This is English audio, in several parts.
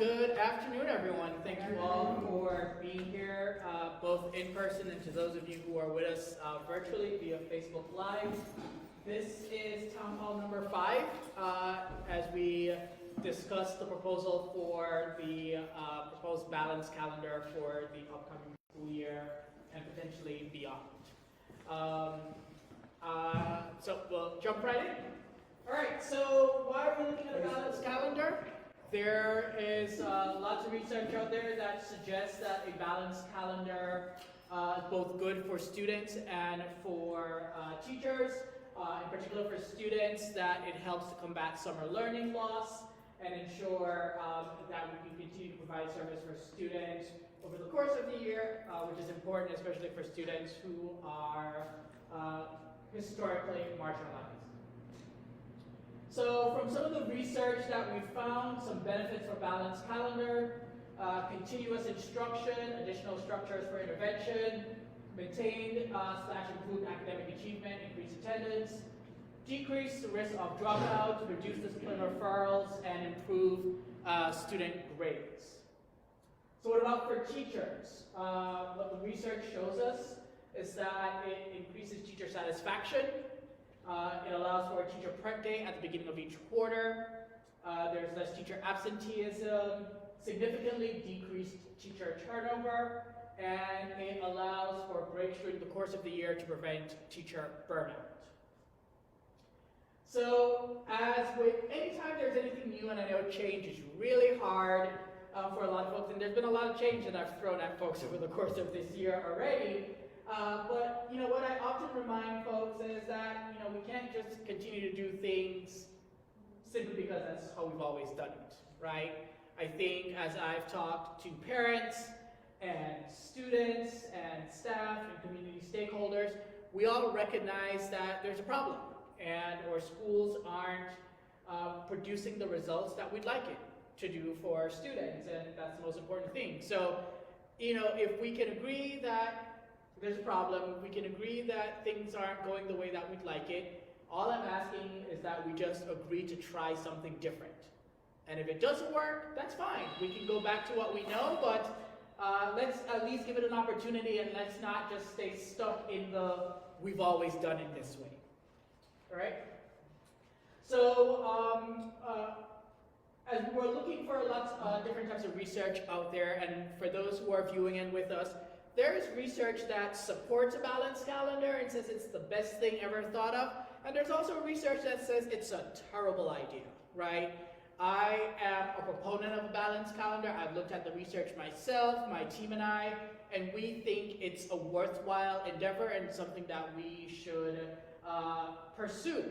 Good afternoon, everyone. Thank you all for being here, both in person and to those of you who are with us virtually via Facebook Live. This is Town Hall number 5, as we discuss the proposal for the proposed balanced calendar for the upcoming school year and potentially beyond. So we'll jump right in. All right, so why are we looking at a balanced calendar? There is lots of research out there that suggests that a balanced calendar is both good for students and for teachers. In particular for students, that it helps to combat summer learning loss and ensure that we can continue to provide service for students over the course of the year, which is important, especially for students who are historically marginalized. So from some of the research that we found, some benefits for balanced calendar, continuous instruction, additional structures for intervention, maintain/improve academic achievement, increase attendance, decrease the risk of dropouts, reduce discipline referrals, and improve student grades. So what about for teachers? What the research shows us is that it increases teacher satisfaction. It allows for a teacher prep day at the beginning of each quarter. There's less teacher absenteeism, significantly decreased teacher turnover, and it allows for breaks during the course of the year to prevent teacher burnout. So, as with anytime there's anything new, and I know change is really hard for a lot of folks, and there's been a lot of change that I've thrown at folks over the course of this year already. But what I often remind folks is that we can't just continue to do things simply because that's how we've always done it, right? I think as I've talked to parents and students and staff and community stakeholders, we all recognize that there's a problem and or schools aren't producing the results that we'd like it to do for students, and that's the most important thing. So, if we can agree that there's a problem, we can agree that things aren't going the way that we'd like it, all I'm asking is that we just agree to try something different. And if it doesn't work, that's fine. We can go back to what we know, but let's at least give it an opportunity, and let's not just stay stuck in the we've always done it this way. All right? So, as we're looking for lots of different types of research out there, and for those who are viewing in with us, there is research that supports a balanced calendar and says it's the best thing ever thought of, and there's also research that says it's a terrible idea, right? I am a proponent of a balanced calendar. I've looked at the research myself, my team and I, and we think it's a worthwhile endeavor and something that we should pursue.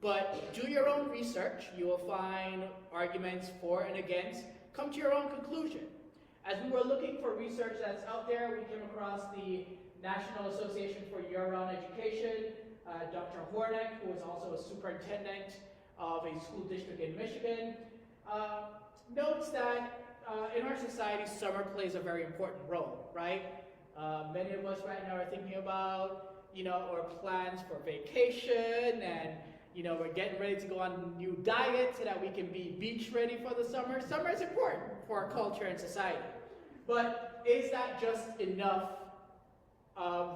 But do your own research. You will find arguments for and against. Come to your own conclusion. As we were looking for research that's out there, we came across the National Association for Year-Round Education. Dr. Hornick, who is also a superintendent of a school district in Michigan, notes that in our society, summer plays a very important role, right? Many of us right now are thinking about, our plans for vacation, and we're getting ready to go on new diets so that we can be beach ready for the summer. Summer is important for our culture and society. But is that just enough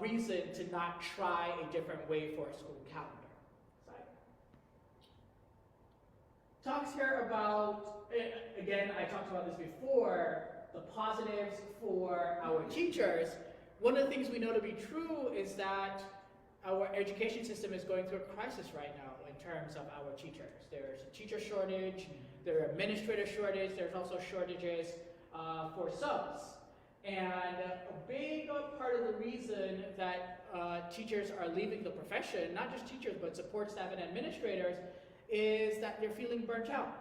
reason to not try a different way for a school calendar? Talks here about, again, I talked about this before, the positives for our teachers. One of the things we know to be true is that our education system is going through a crisis right now in terms of our teachers. There's a teacher shortage, there are administrator shortage, there's also shortages for subs. And a big part of the reason that teachers are leaving the profession, not just teachers, but support staff and administrators, is that they're feeling burnt out.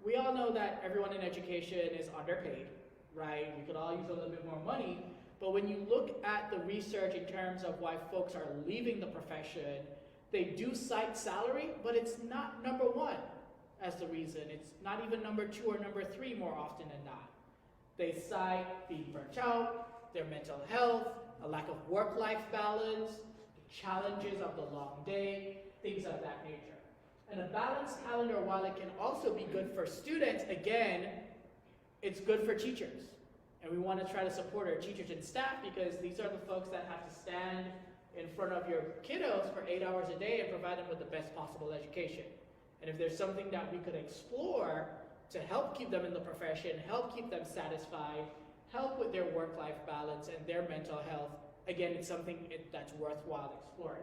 We all know that everyone in education is underpaid, right? We could all use a little bit more money. But when you look at the research in terms of why folks are leaving the profession, they do cite salary, but it's not number one as the reason. It's not even number 2 or number 3 more often than not. They cite being burnt out, their mental health, a lack of work-life balance, the challenges of the long day, things of that nature. And a balanced calendar, while it can also be good for students, again, It's good for teachers. And we want to try to support our teachers and staff because these are the folks that have to stand in front of your kiddos for 8 hours a day and provide them with the best possible education. And if there's something that we could explore to help keep them in the profession, help keep them satisfied, help with their work-life balance and their mental health, again, it's something that's worthwhile exploring.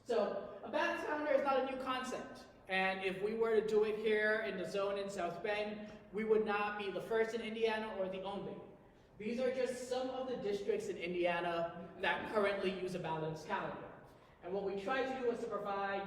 So a balance calendar is not a new concept. And if we were to do it here in the zone in South Bend, we would not be the first in Indiana or the only. These are just some of the districts in Indiana that currently use a balanced calendar. And what we try to do is to provide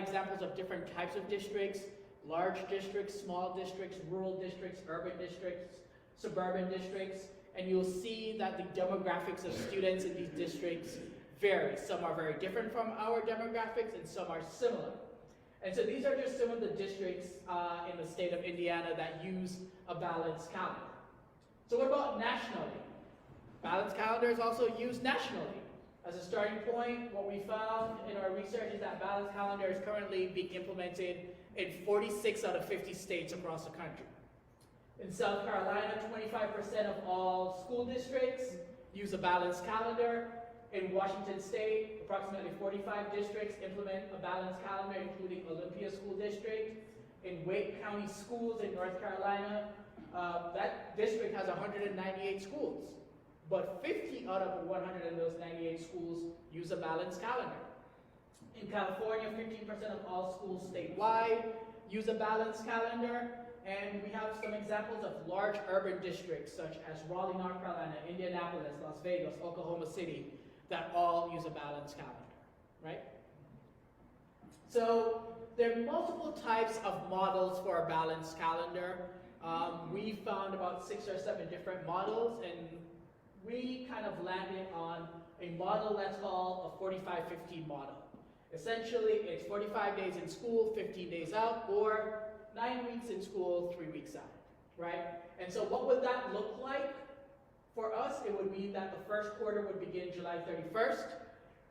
examples of different types of districts, large districts, small districts, rural districts, urban districts, suburban districts, and you'll see that the demographics of students in these districts vary. Some are very different from our demographics and some are similar. And so these are just some of the districts in the state of Indiana that use a balanced calendar. So what about nationally? Balanced calendar is also used nationally. As a starting point, what we found in our research is that balanced calendar is currently being implemented in 46 out of 50 states across the country. In South Carolina, 25% of all school districts use a balanced calendar. In Washington State, approximately 45 districts implement a balanced calendar, including Olympia School District. In Wake County Schools in North Carolina, that district has 198 schools, but 50 out of 100 of those 98 schools use a balanced calendar. In California, 15% of all schools statewide use a balanced calendar, and we have some examples of large urban districts such as Raleigh, North Carolina, Indianapolis, Las Vegas, Oklahoma City, that all use a balanced calendar, right? So there are multiple types of models for a balanced calendar. We found about 6 or 7 different models, and we kind of landed on a model that's called a 45-15 model. Essentially, it's 45 days in school, 15 days out, or 9 weeks in school, 3 weeks out, right? And so what would that look like? For us, it would mean that the first quarter would begin July 31st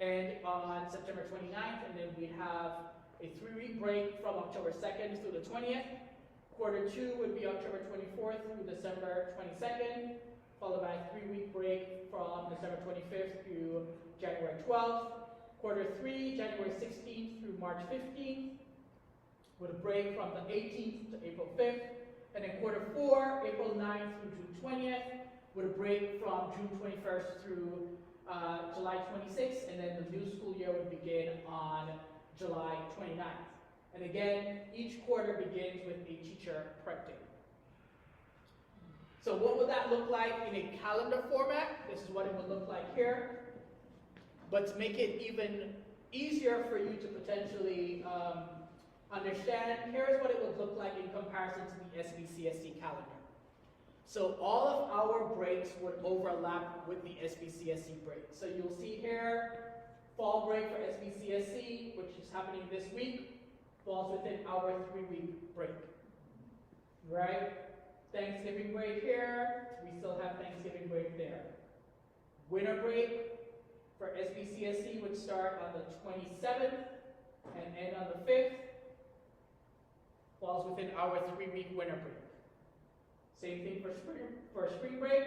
and on September 29th, and then we'd have a 3-week break from October 2nd through the 20th. Quarter 2 would be October 24th through December 22nd, followed by a 3-week break from December 25th through January 12th. Quarter 3, January 16th through March 15th, with a break from the 18th to April 5th. And then quarter 4, April 9th through June 20th, with a break from June 21st through July 26th, and then the new school year would begin on July 29th. And again, each quarter begins with a teacher prep day. So what would that look like in a calendar format? This is what it would look like here. But to make it even easier for you to potentially understand, here's what it would look like in comparison to the SBCSC calendar. So all of our breaks would overlap with the SBCSC break. So you'll see here, fall break for SBCSC, which is happening this week, falls within our 3-week break, right? Thanksgiving break here, we still have Thanksgiving break there. Winter break for SBCSC would start on the 27th and end on the 5th, falls within our 3-week winter break. Same thing for spring break,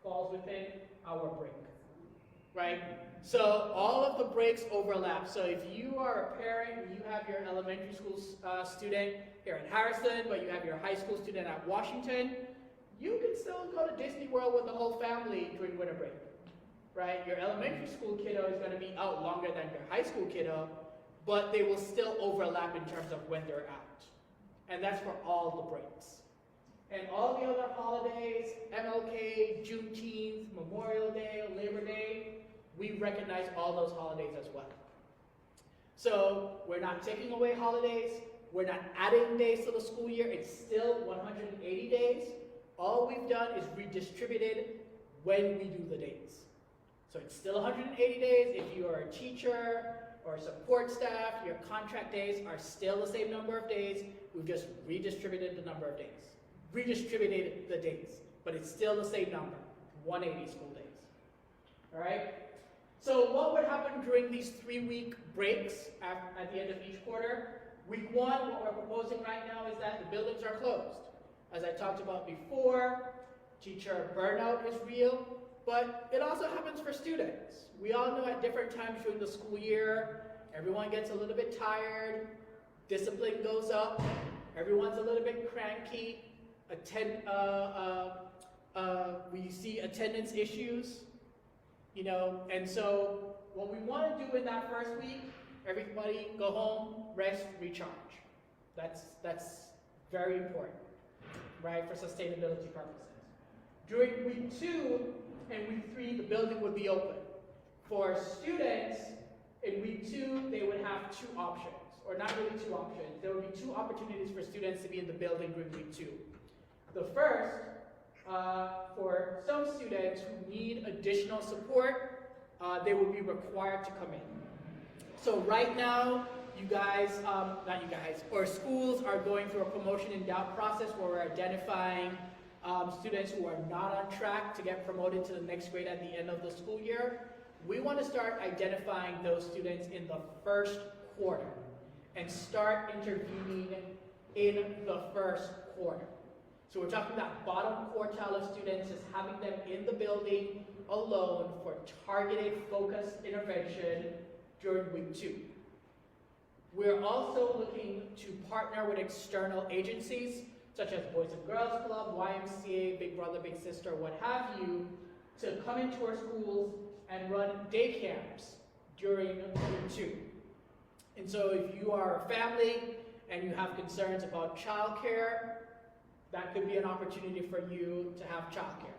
falls within our break, right? So all of the breaks overlap. So if you are a parent, you have your elementary school student here in Harrison, but you have your high school student at Washington, you can still go to Disney World with the whole family during winter break, right? Your elementary school kiddo is going to be out longer than your high school kiddo, but they will still overlap in terms of when they're out. And that's for all the breaks. And all the other holidays, MLK, Juneteenth, Memorial Day, Labor Day, we recognize all those holidays as well. So we're not taking away holidays, we're not adding days to the school year, it's still 180 days. All we've done is redistributed when we do the days. So it's still 180 days. If you are a teacher or support staff, your contract days are still the same number of days, we've just redistributed the number of days. Redistributed the days, but it's still the same number, 180 school days. All right? So what would happen during these 3-week breaks at the end of each quarter? Week 1, what we're proposing right now is that the buildings are closed. As I talked about before, teacher burnout is real, but it also happens for students. We all know at different times during the school year, everyone gets a little bit tired, discipline goes up, everyone's a little bit cranky, we see attendance issues, you know, and so what we want to do in that first week, everybody go home, rest, recharge. That's very important, right, for sustainability purposes. During week 2 and week 3, the building would be open. For students, in week 2, they would have 2 options, or not really 2 options. There would be 2 opportunities for students to be in the building during week 2. The first, for some students who need additional support, they would be required to come in. So right now, you guys, not you guys, or schools are going through a promotion in doubt process where we're identifying students who are not on track to get promoted to the next grade at the end of the school year. We want to start identifying those students in the first quarter and start intervening in the first quarter. So we're talking that bottom quartile of students is having them in the building alone for targeted, focused intervention during week 2. We're also looking to partner with external agencies, such as Boys and Girls Club, YMCA, Big Brother, Big Sister, what have you, to come into our schools and run day camps during week 2. And so if you are a family and you have concerns about childcare, that could be an opportunity for you to have childcare.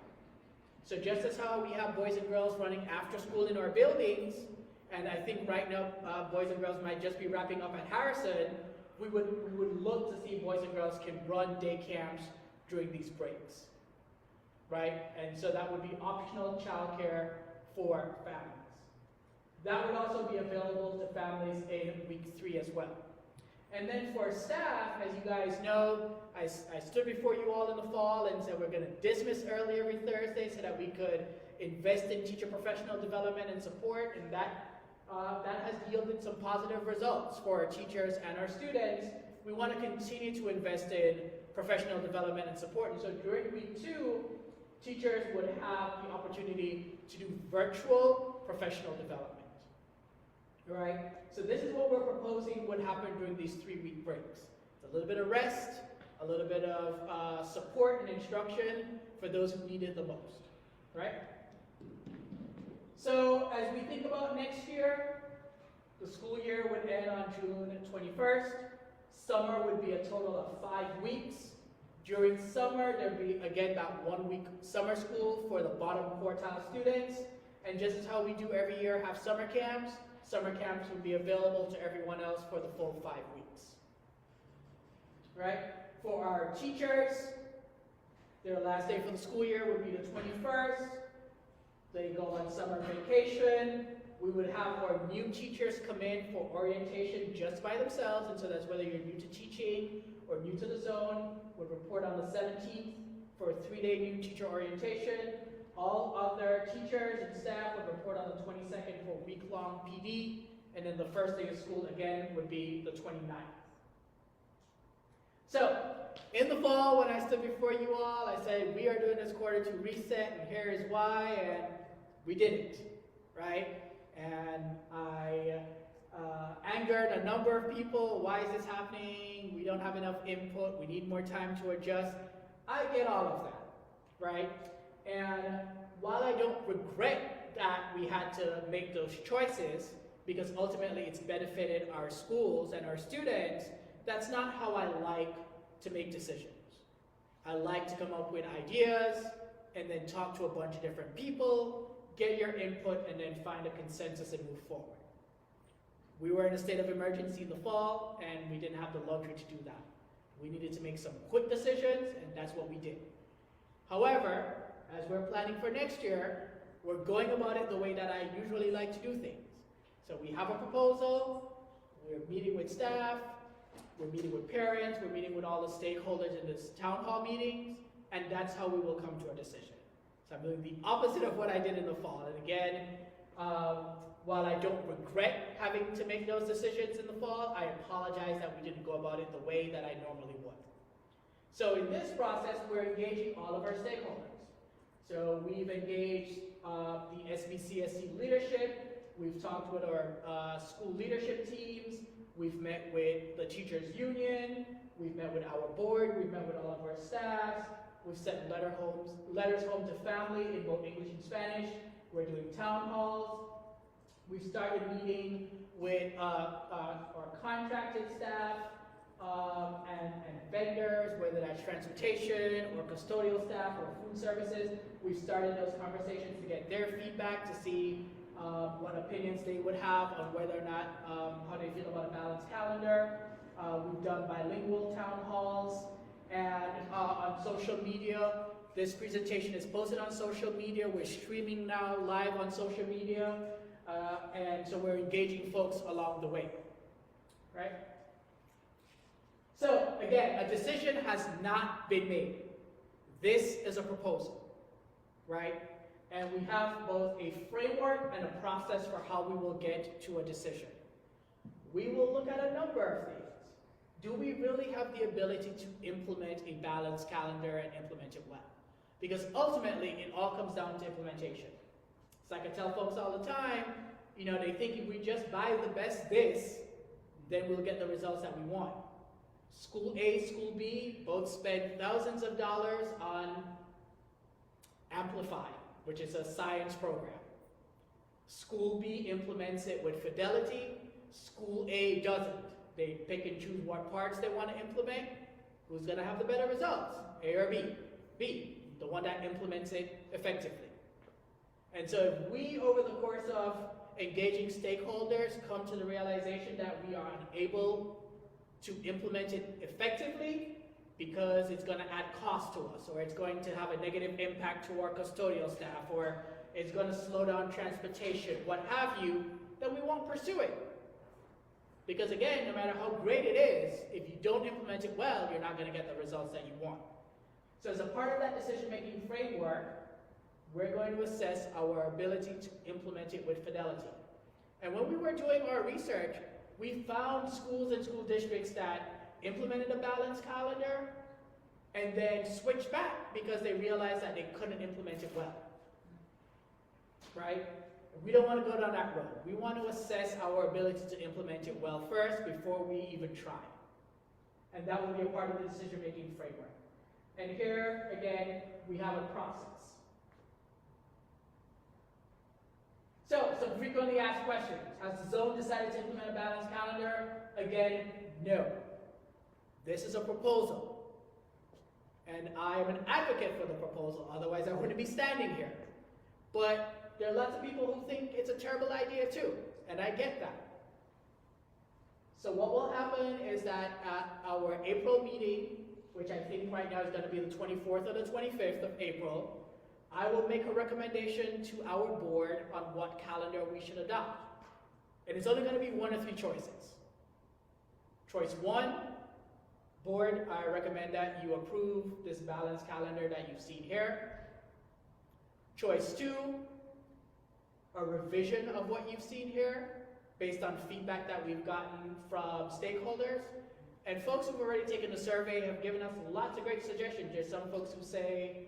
So just as how we have Boys and Girls running after school in our buildings, and I think right now Boys and Girls might just be wrapping up at Harrison, we would look to see Boys and Girls can run day camps during these breaks, right? And so that would be optional childcare for families. That would also be available to families in week 3 as well. And then for staff, as you guys know, I stood before you all in the fall and said we're going to dismiss early every Thursday so that we could invest in teacher professional development and support, and that has yielded some positive results for our teachers and our students. We want to continue to invest in professional development and support, and so during week 2, teachers would have the opportunity to do virtual professional development. Right? So this is what we're proposing would happen during these 3-week breaks. It's a little bit of rest, a little bit of support and instruction for those who need it the most, right? So as we think about next year, the school year would end on June 21st. Summer would be a total of 5 weeks. During summer, there'd be, again, that 1-week summer school for the bottom quartile students. And just as how we do every year, have summer camps would be available to everyone else for the full 5 weeks. Right? For our teachers, their last day for the school year would be the 21st. They go on summer vacation. We would have our new teachers come in for orientation just by themselves, and so that's whether you're new to teaching or new to the zone, would report on the 17th for a 3-day new teacher orientation. All other teachers and staff would report on the 22nd for week-long PD, and then the first day of school again would be the 29th. So, in the fall, when I stood before you all, I said, we are doing this quarter to reset, and here is why, and we didn't, right? And I angered a number of people. Why is this happening? We don't have enough input. We need more time to adjust. I get all of that, right? And while I don't regret that we had to make those choices, because ultimately it's benefited our schools and our students, that's not how I like to make decisions. I like to come up with ideas and then talk to a bunch of different people, get your input, and then find a consensus and move forward. We were in a state of emergency in the fall, and we didn't have the luxury to do that. We needed to make some quick decisions, and that's what we did. However, as we're planning for next year, we're going about it the way that I usually like to do things. So we have a proposal, we're meeting with staff, we're meeting with parents, we're meeting with all the stakeholders in this town hall meetings, and that's how we will come to a decision. So I'm doing the opposite of what I did in the fall. And again, while I don't regret having to make those decisions in the fall, I apologize that we didn't go about it the way that I normally would. So in this process, we're engaging all of our stakeholders. So we've engaged the SBCSC leadership, we've talked with our school leadership teams, we've met with the teachers union, we've met with our board, we've met with all of our staffs, we've sent letters home to family in both English and Spanish, we're doing town halls, we've started meeting with our contracted staff, and vendors, whether that's transportation or custodial staff or food services. We've started those conversations to get their feedback to see what opinions they would have on whether or not, how they feel about a balanced calendar. We've done bilingual town halls, and on social media. This presentation is posted on social media. We're streaming now live on social media, and so we're engaging folks along the way, right? So again, a decision has not been made. This is a proposal, right? And we have both a framework and a process for how we will get to a decision. We will look at a number of things. Do we really have the ability to implement a balanced calendar and implement it well? Because ultimately, it all comes down to implementation. So I can tell folks all the time, you know, they think if we just buy the best this, then we'll get the results that we want. School A, School B, both spend thousands of dollars on Amplify, which is a science program. School B implements it with Fidelity. School A doesn't. They pick and choose what parts they want to implement. Who's going to have the better results, A or B? B, the one that implements it effectively. And so if we, over the course of engaging stakeholders, come to the realization that we are unable to implement it effectively because it's going to add cost to us, or it's going to have a negative impact to our custodial staff, or it's going to slow down transportation, what have you, then we won't pursue it. Because again, no matter how great it is, if you don't implement it well, you're not going to get the results that you want. So as a part of that decision-making framework, we're going to assess our ability to implement it with fidelity. And when we were doing our research, we found schools and school districts that implemented a balanced calendar and then switched back because they realized that they couldn't implement it well, right? We don't want to go down that road. We want to assess our ability to implement it well first before we even try. And that will be a part of the decision-making framework. And here, again, we have a process. So, some frequently asked questions. Has the zone decided to implement a balanced calendar? Again, no. This is a proposal. And I am an advocate for the proposal, otherwise I wouldn't be standing here. But there are lots of people who think it's a terrible idea too, and I get that. So what will happen is that at our April meeting, which I think right now is going to be the 24th or the 25th of April, I will make a recommendation to our board on what calendar we should adopt. And it's only going to be one of three choices. Choice one, board, I recommend that you approve this balanced calendar that you've seen here. Choice two, a revision of what you've seen here based on feedback that we've gotten from stakeholders. And folks who've already taken the survey have given us lots of great suggestions. There's some folks who say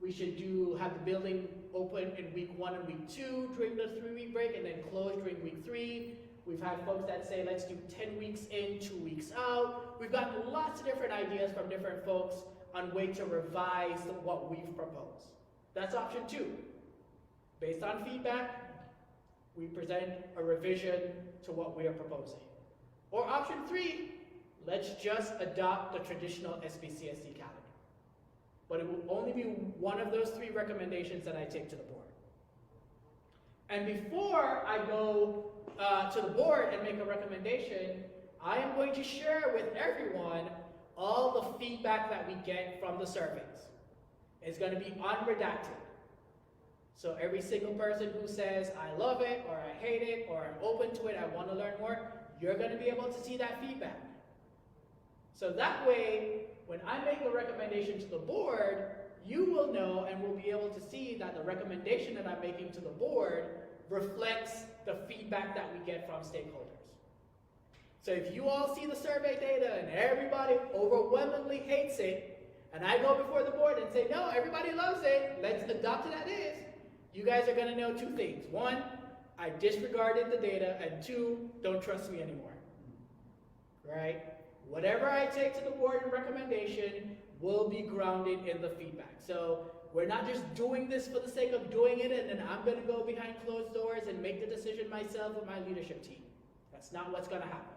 we should have the building open in week 1 and week 2 during the 3-week break and then close during week 3. We've had folks that say let's do 10 weeks in, 2 weeks out. We've gotten lots of different ideas from different folks on way to revise what we've proposed. That's option 2. Based on feedback, we present a revision to what we are proposing. Or option 3, let's just adopt the traditional SBCSC calendar. But it will only be one of those 3 recommendations that I take to the board. And before I go to the board and make a recommendation, I am going to share with everyone all the feedback that we get from the surveys. It's going to be unredacted. So every single person who says, I love it, or I hate it, or I'm open to it, I want to learn more, you're going to be able to see that feedback. So that way, when I make a recommendation to the board, you will know and will be able to see that the recommendation that I'm making to the board reflects the feedback that we get from stakeholders. So if you all see the survey data and everybody overwhelmingly hates it, and I go before the board and say, no, everybody loves it, let's adopt it as is, you guys are going to know two things. One, I disregarded the data, and two, don't trust me anymore. Right? Whatever I take to the board in recommendation will be grounded in the feedback. So we're not just doing this for the sake of doing it, and then I'm going to go behind closed doors and make the decision myself with my leadership team. That's not what's going to happen.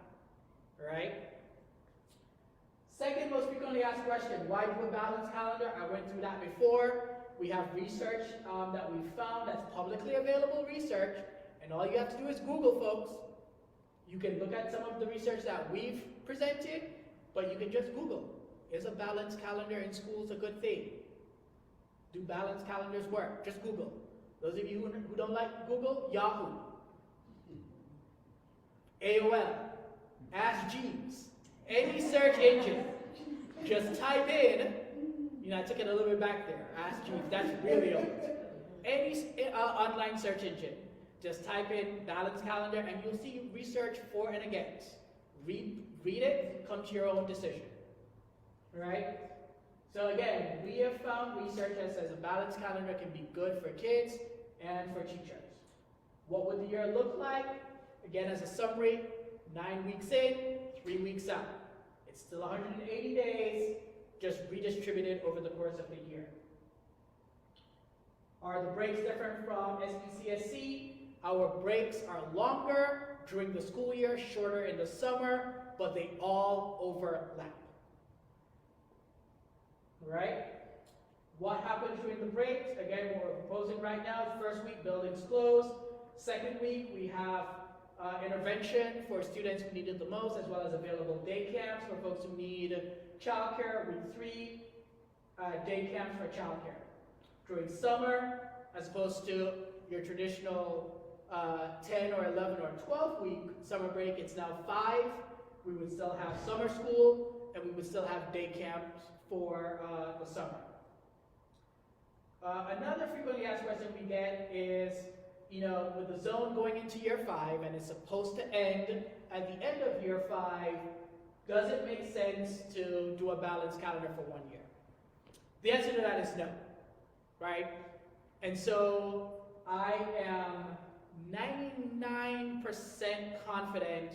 All right? Second most frequently asked question, why do a balanced calendar? I went through that before. We have research that we found that's publicly available research, and all you have to do is Google, folks. You can look at some of the research that we've presented, but you can just Google. Is a balanced calendar in schools a good thing? Do balanced calendars work? Just Google. Those of you who don't like Google, Yahoo, AOL, Ask Jeeves, any search engine. Just type in, I took it a little bit back there, Ask Jeeves, that's really old. Any online search engine, just type in balanced calendar and you'll see research for and against. Read it, come to your own decision. All right? So again, we have found research that says a balanced calendar can be good for kids and for teachers. What would the year look like? Again, as a summary, 9 weeks in, 3 weeks out. It's still 180 days, just redistributed over the course of the year. Are the breaks different from SBCSC? Our breaks are longer during the school year, shorter in the summer, but they all overlap. Right? What happens during the breaks? Again, what we're proposing right now is first week, buildings closed. Second week, we have intervention for students who need it the most, as well as available day camps for folks who need childcare. Week 3, day camps for childcare. During summer, as opposed to your traditional 10 or 11 or 12 week summer break, it's now 5. We would still have summer school, and we would still have day camps for the summer. Another frequently asked question we get is, with the zone going into year 5 and it's supposed to end at the end of year 5, does it make sense to do a balanced calendar for 1 year? The answer to that is no, right? And so I am 99% confident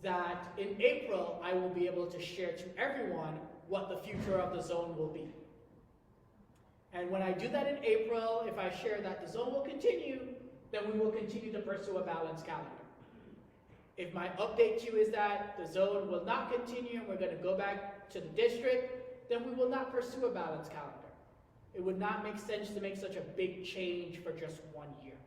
that in April I will be able to share to everyone what the future of the zone will be. And when I do that in April, if I share that the zone will continue, then we will continue to pursue a balanced calendar. If my update to you is that the zone will not continue and we're going to go back to the district, then we will not pursue a balanced calendar. It would not make sense to make such a big change for just 1 year,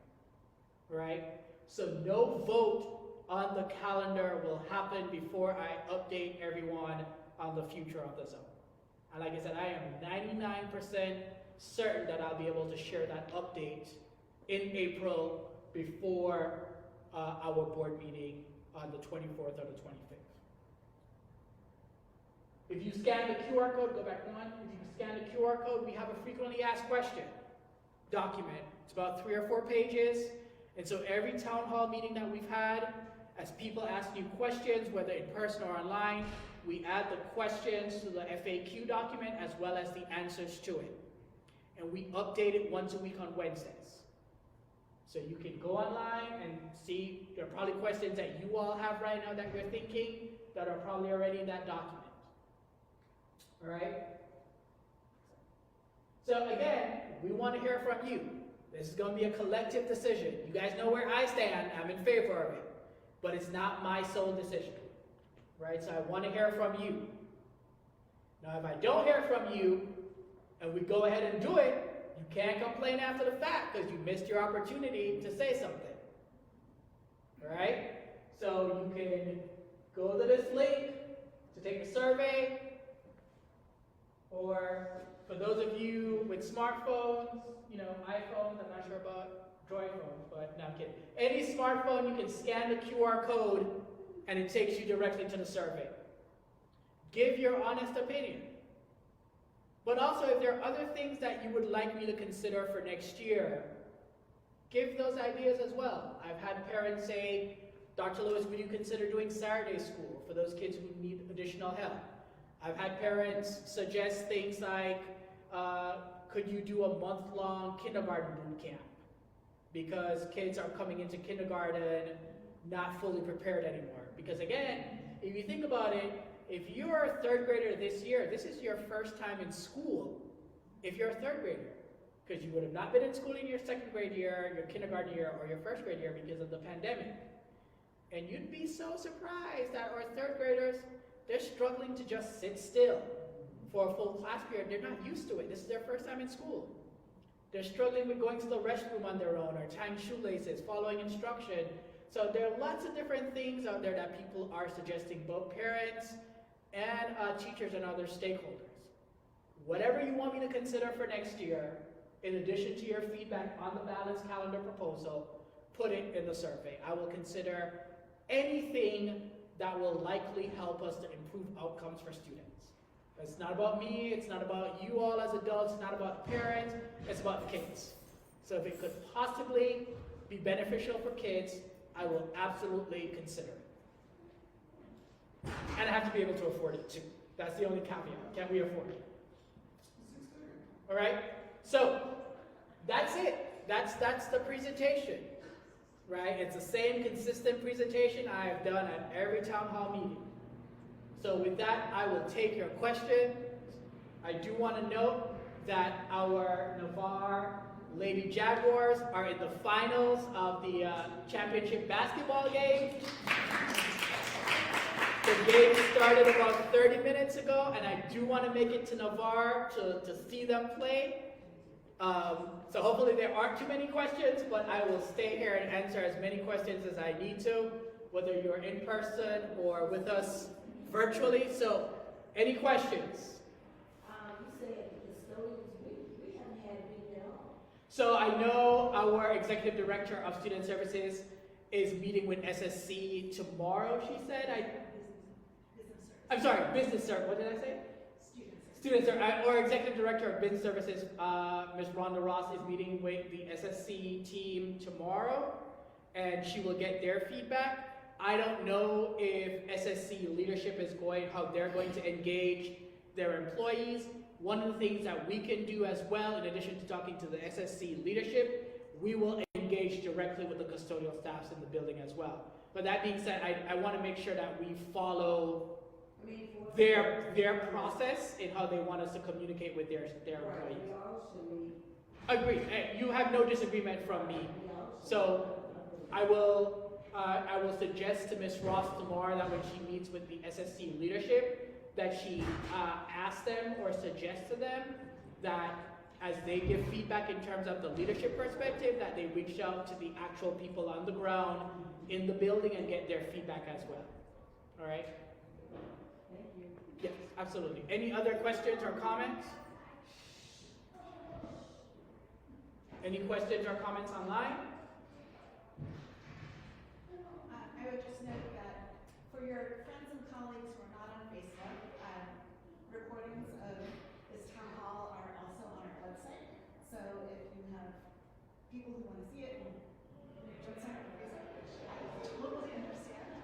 right? So no vote on the calendar will happen before I update everyone on the future of the zone. And like I said, I am 99% certain that I'll be able to share that update in April before our board meeting on the 24th or the 25th. If you scan the QR code, go back one. If you scan the QR code, we have a frequently asked question document. It's about 3 or 4 pages. And so every town hall meeting that we've had, as people ask you questions, whether in person or online, we add the questions to the FAQ document as well as the answers to it. And we update it once a week on Wednesdays. So you can go online and see, there are probably questions that you all have right now that you're thinking that are probably already in that document. All right? So again, we want to hear from you. This is going to be a collective decision. You guys know where I stand. I'm in favor of it. But it's not my sole decision. Right? So I want to hear from you. Now, if I don't hear from you, and we go ahead and do it, you can't complain after the fact because you missed your opportunity to say something. All right? So you can go to this link to take the survey, or for those of you with smartphones, iPhones, I'm not sure about Droid phones, but no, I'm kidding. Any smartphone, you can scan the QR code and it takes you directly to the survey. Give your honest opinion. But also, if there are other things that you would like me to consider for next year, give those ideas as well. I've had parents say, Dr. Lewis, would you consider doing Saturday school for those kids who need additional help? I've had parents suggest things like, could you do a month-long kindergarten boot camp? Because kids are coming into kindergarten not fully prepared anymore. Because again, if you think about it, if you're a third grader this year, this is your first time in school if you're a third grader. Because you would have not been in school in your second grade year, your kindergarten year, or your first grade year because of the pandemic. And you'd be so surprised that our third graders, they're struggling to just sit still for a full class period. They're not used to it. This is their first time in school. They're struggling with going to the restroom on their own, or tying shoelaces, following instruction. So there are lots of different things out there that people are suggesting, both parents and teachers and other stakeholders. Whatever you want me to consider for next year, in addition to your feedback on the balanced calendar proposal, put it in the survey. I will consider anything that will likely help us to improve outcomes for students. It's not about me, it's not about you all as adults, it's not about the parents, it's about the kids. So if it could possibly be beneficial for kids, I will absolutely consider it. And I have to be able to afford it too. That's the only caveat. Can we afford it? All right? So that's it. That's the presentation. Right? It's the same consistent presentation I have done at every town hall meeting. So with that, I will take your question. I do want to note that our Navarre Lady Jaguars are in the finals of the championship basketball game. The game started about 30 minutes ago, and I do want to make it to Navarre to see them play. So hopefully there aren't too many questions, but I will stay here and answer as many questions as I need to, whether you're in person or with us virtually. So, any questions? You said custodians, we haven't had a meeting at all. So I know our Executive Director of Student Services is meeting with SSC tomorrow, she said. I'm sorry, Business Service, what did I say? Student Services, or Executive Director of Business Services, Ms. Rhonda Ross is meeting with the SSC team tomorrow, and she will get their feedback. I don't know if SSC leadership is how they're going to engage their employees. One of the things that we can do as well, in addition to talking to the SSC leadership, we will engage directly with the custodial staffs in the building as well. But that being said, I want to make sure that we follow their process in how they want us to communicate with their employees. Agreed. You have no disagreement from me. So I will suggest to Ms. Ross tomorrow that when she meets with the SSC leadership, that she ask them or suggest to them that as they give feedback in terms of the leadership perspective, that they reach out to the actual people on the ground in the building and get their feedback as well. All right? Thank you. Yes, absolutely. Any other questions or comments? Any questions or comments online? I would just note that for your friends and colleagues who are not on Facebook, recordings of this town hall are also on our website. So if you have people who want to see it and don't sign up for Facebook, which I totally understand,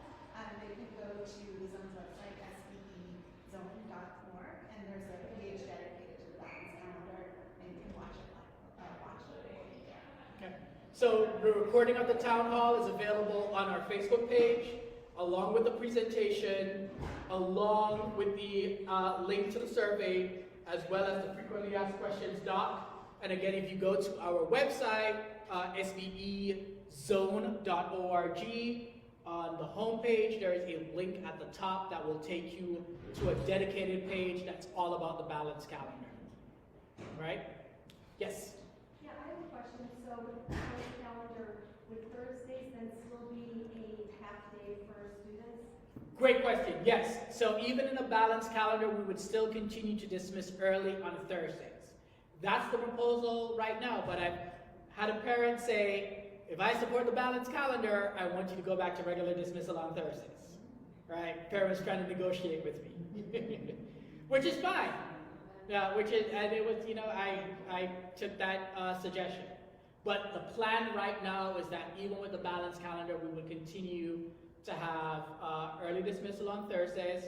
they can go to the zone's website, SBEZone.org, and there's a page dedicated to the balance calendar, and you can watch it there. Okay. So the recording of the town hall is available on our Facebook page, along with the presentation, along with the link to the survey, as well as the frequently asked questions doc. And again, if you go to our website, SBEZone.org, on the home page, there is a link at the top that will take you to a dedicated page that's all about the balanced calendar. Right? Yes? Yeah, I have a question. So with the balanced calendar, would Thursdays then still be a half day for students? Great question. Yes. So even in a balanced calendar, we would still continue to dismiss early on Thursdays. That's the proposal right now, but I've had a parent say, if I support the balanced calendar, I want you to go back to regular dismissal on Thursdays. Right? Parents trying to negotiate with me. Which is fine. Yeah, and it was, I took that suggestion. But the plan right now is that even with the balanced calendar, we would continue to have early dismissal on Thursdays.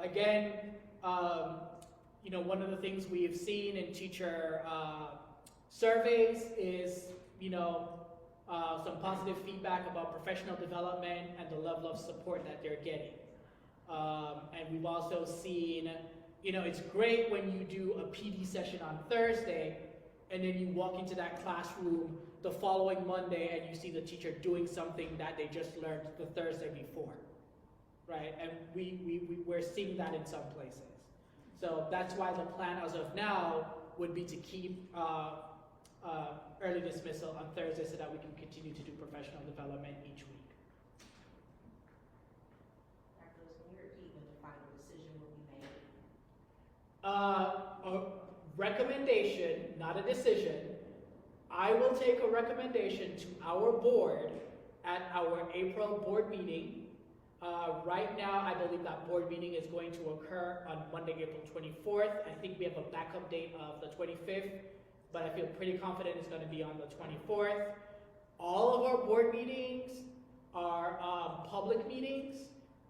Again, one of the things we've seen in teacher surveys is, some positive feedback about professional development and the level of support that they're getting. And we've also seen, it's great when you do a PD session on Thursday and then you walk into that classroom the following Monday and you see the teacher doing something that they just learned the Thursday before, right? And we're seeing that in some places. So that's why the plan as of now would be to keep early dismissal on Thursday so that we can continue to do professional development each week. Dr. Lewis, when you repeat when the final decision will be made? A recommendation, not a decision. I will take a recommendation to our board at our April board meeting. Right now, I believe that board meeting is going to occur on Monday, April 24th. I think we have a backup date of the 25th, but I feel pretty confident it's going to be on the 24th. All of our board meetings are public meetings.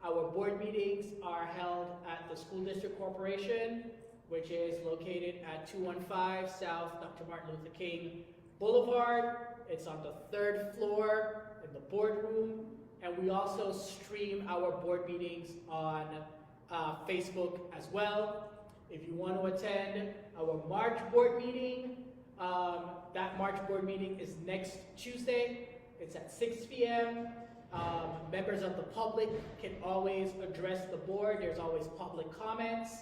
Our board meetings are held at the School District Corporation, which is located at 215 South Dr. Martin Luther King Boulevard. It's on the 3rd floor in the boardroom. And we also stream our board meetings on Facebook as well. If you want to attend our March board meeting, that March board meeting is next Tuesday. It's at 6 p.m. Members of the public can always address the board. There's always public comments,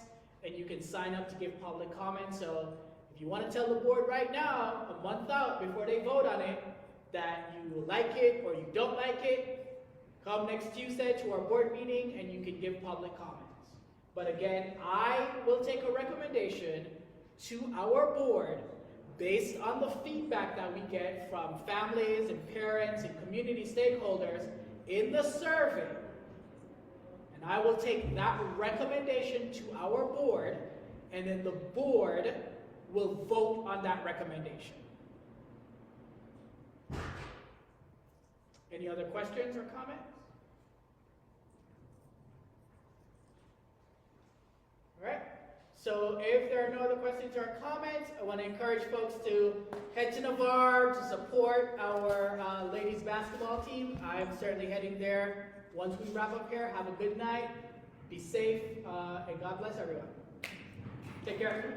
and you can sign up to give public comments. So if you want to tell the board right now, a month out before they vote on it, that you like it or you don't like it, come next Tuesday to our board meeting and you can give public comments. But again, I will take a recommendation to our board based on the feedback that we get from families and parents and community stakeholders in the survey. And I will take that recommendation to our board, and then the board will vote on that recommendation. Any other questions or comments? All right. So if there are no other questions or comments, I want to encourage folks to head to Navarre to support our ladies basketball team. I'm certainly heading there once we wrap up here. Have a good night. Be safe, and God bless everyone. Take care.